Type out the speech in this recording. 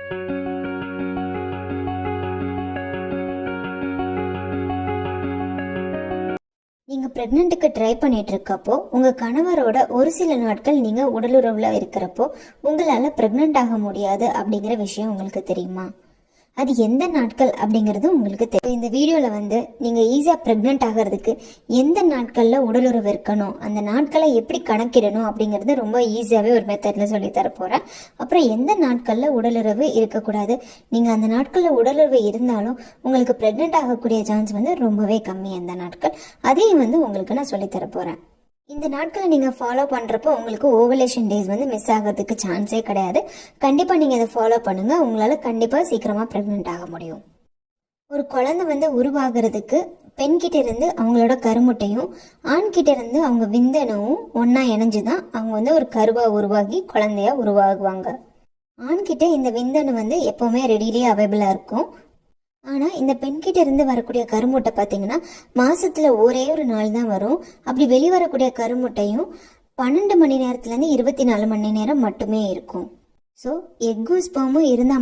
நீங்கள் ப்ரெக்னென்ட்டுக்கு ட்ரை பண்ணிட்டு இருக்கப்போ உங்கள் கணவரோட ஒரு சில நாட்கள் நீங்கள் உடலுறவில் இருக்கிறப்போ உங்களால் ப்ரெக்னென்ட் ஆக முடியாது அப்படிங்கிற விஷயம் உங்களுக்கு தெரியுமா? அது எந்த நாட்கள் அப்படிங்கிறது உங்களுக்கு தெரியும். இந்த வீடியோவில் நீங்கள் ஈஸியாக ப்ரெக்னென்ட் ஆகிறதுக்கு எந்த நாட்களில் உடலுறவு இருக்கணும், அந்த நாட்களை எப்படி கணக்கிடணும் அப்படிங்கிறது ரொம்ப ஈஸியாகவே ஒரு மெத்தடில் சொல்லித்தர போகிறேன். அப்புறம் எந்த நாட்களில் உடலுறவு இருக்கக்கூடாது, நீங்கள் அந்த நாட்களில் உடலுறவு இருந்தாலும் உங்களுக்கு ப்ரெக்னென்ட் ஆகக்கூடிய சான்ஸ் ரொம்பவே கம்மி. அந்த நாட்கள் அதையும் உங்களுக்கு நான் சொல்லித்தர போகிறேன். இந்த நாட்களை நீங்கள் ஃபாலோ பண்ணுறப்போ உங்களுக்கு ஓவலேஷன் டேஸ் மிஸ் ஆகிறதுக்கு சான்ஸே கிடையாது. கண்டிப்பாக நீங்கள் இதை ஃபாலோ பண்ணுங்கள். உங்களால் கண்டிப்பாக சீக்கிரமாக ப்ரெக்னென்ட் ஆக முடியும். ஒரு குழந்தை உருவாகிறதுக்கு பெண்கிட்ட இருந்து அவங்களோட கருமுட்டையும் ஆண்கிட்ட இருந்து அவங்க விந்தணுவும் ஒன்றா இணைஞ்சு தான் அவங்க ஒரு கருவாக உருவாகி குழந்தையா உருவாகுவாங்க. ஆண்கிட்ட இந்த விந்தணு எப்போவுமே ரெடியிலேயே அவைலபிளாக இருக்கும். ஆனால் இந்த பெண்கிட்ட இருந்து வரக்கூடிய கருமுட்டை பார்த்தீங்கன்னா மாசத்துல ஒரே ஒரு நாள் தான் வரும். அப்படி வெளிவரக்கூடிய கருமுட்டையும் 12 மணி நேரத்துலேருந்து 24 மணி நேரம் மட்டுமே இருக்கும். ஸோ எக்கும் ஸ்பெர்மும் இருந்தால்